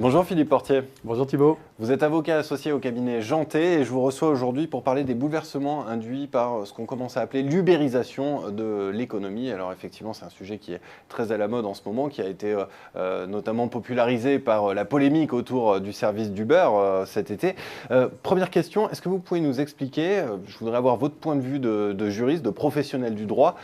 Bonjour Philippe Portier. Bonjour Thibault. Vous êtes avocat associé au cabinet Janté et je vous reçois aujourd'hui pour parler des bouleversements induits par ce qu'on commence à appeler l'ubérisation de l'économie. Alors effectivement, c'est un sujet qui est très à la mode en ce moment, qui a été notamment popularisé par la polémique autour du service d'Uber cet été. Première question, est-ce que vous pouvez nous expliquer, je voudrais avoir votre point de vue de juriste, de professionnel du droit,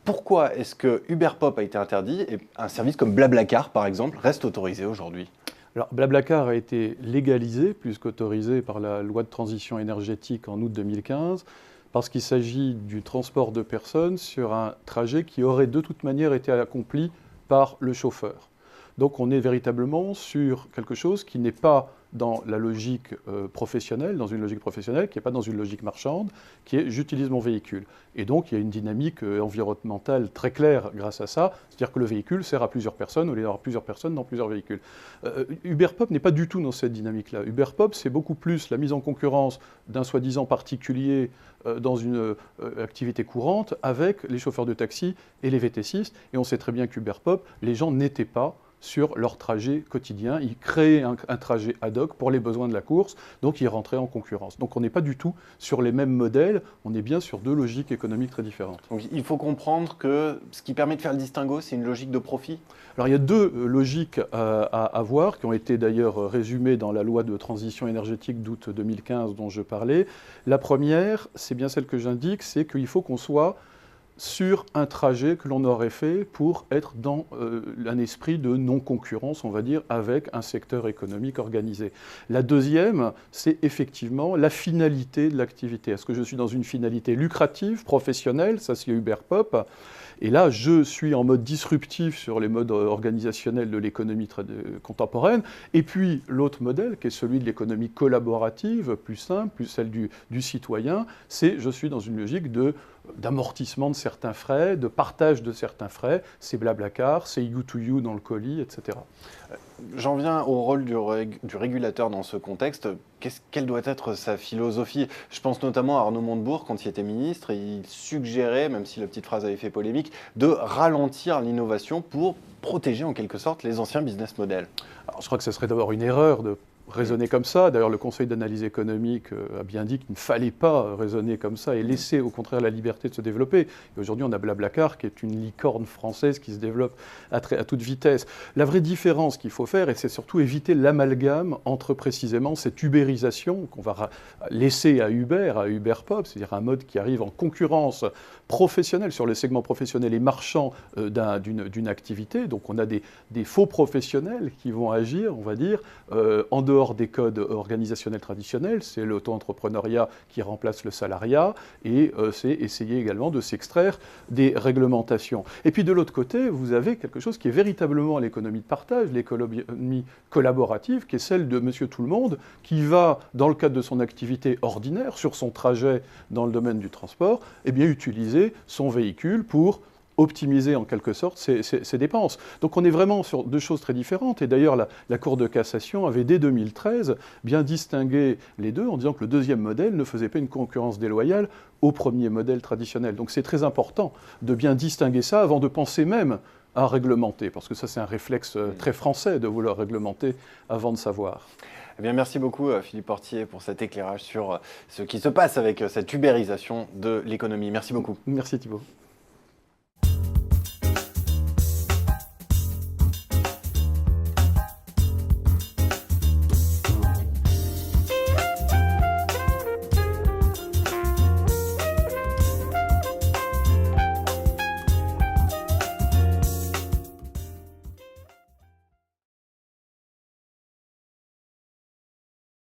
pourquoi est-ce que Uberpop a été interdit et un service comme Blablacar, par exemple, reste autorisé aujourd'hui ? Alors, Blablacar a été légalisé plus qu'autorisé par la loi de transition énergétique en août 2015 parce qu'il s'agit du transport de personnes sur un trajet qui aurait de toute manière été accompli par le chauffeur. Donc on est véritablement sur quelque chose qui n'est pas dans la logique professionnelle, dans une logique professionnelle, qui n'est pas dans une logique marchande, qui est j'utilise mon véhicule. Et donc il y a une dynamique environnementale très claire grâce à ça, c'est-à-dire que le véhicule sert à plusieurs personnes au lieu d'avoir plusieurs personnes dans plusieurs véhicules. Uberpop n'est pas du tout dans cette dynamique-là. Uberpop, c'est beaucoup plus la mise en concurrence d'un soi-disant particulier dans une activité courante avec les chauffeurs de taxi et les VTCistes. Et on sait très bien qu'Uberpop, les gens n'étaient pas sur leur trajet quotidien. Ils créaient un trajet ad hoc pour les besoins de la course, donc ils rentraient en concurrence. Donc on n'est pas du tout sur les mêmes modèles, on est bien sur deux logiques économiques très différentes. Donc il faut comprendre que ce qui permet de faire le distinguo, c'est une logique de profit ? Alors il y a deux logiques à avoir, qui ont été d'ailleurs résumées dans la loi de transition énergétique d'août 2015 dont je parlais. La première, c'est bien celle que j'indique, c'est qu'il faut qu'on soit sur un trajet que l'on aurait fait pour être dans un esprit de non-concurrence, on va dire, avec un secteur économique organisé. La deuxième, c'est effectivement la finalité de l'activité. Est-ce que je suis dans une finalité lucrative, professionnelle ? Ça, c'est Uberpop. Et là, je suis en mode disruptif sur les modes organisationnels de l'économie contemporaine. Et puis, l'autre modèle, qui est celui de l'économie collaborative, plus simple, plus celle du citoyen, c'est je suis dans une logique d'amortissement de certains frais, de partage de certains frais. C'est Blablacar, c'est You2You dans le colis, etc. J'en viens au rôle du régulateur dans ce contexte. Quelle doit être sa philosophie ? Je pense notamment à Arnaud Montebourg, quand il était ministre, et il suggérait, même si la petite phrase avait fait polémique, de ralentir l'innovation pour protéger en quelque sorte les anciens business models. Alors, je crois que ce serait d'abord une erreur de raisonner comme ça. D'ailleurs, le Conseil d'analyse économique a bien dit qu'il ne fallait pas raisonner comme ça et laisser au contraire la liberté de se développer. Et aujourd'hui, on a Blablacar qui est une licorne française qui se développe à toute vitesse. La vraie différence qu'il faut faire, et c'est surtout éviter l'amalgame entre précisément cette ubérisation qu'on va laisser à Uberpop, c'est-à-dire un mode qui arrive en concurrence professionnelle sur le segment professionnel et marchand d'une activité. Donc on a des faux professionnels qui vont agir, on va dire, en dehors des codes organisationnels traditionnels. C'est l'auto-entrepreneuriat qui remplace le salariat et c'est essayer également de s'extraire des réglementations. Et puis de l'autre côté, vous avez quelque chose qui est véritablement l'économie de partage, l'économie collaborative, qui est celle de Monsieur Tout-le-Monde, qui va, dans le cadre de son activité ordinaire, sur son trajet dans le domaine du transport, eh bien, utiliser son véhicule pour optimiser en quelque sorte ses dépenses. Donc on est vraiment sur deux choses très différentes. Et d'ailleurs, la Cour de cassation avait, dès 2013, bien distingué les deux en disant que le deuxième modèle ne faisait pas une concurrence déloyale au premier modèle traditionnel. Donc c'est très important de bien distinguer ça avant de penser même à réglementer, parce que ça c'est un réflexe très français de vouloir réglementer avant de savoir. Eh bien, merci beaucoup Philippe Portier pour cet éclairage sur ce qui se passe avec cette ubérisation de l'économie. Merci beaucoup. Merci Thibault.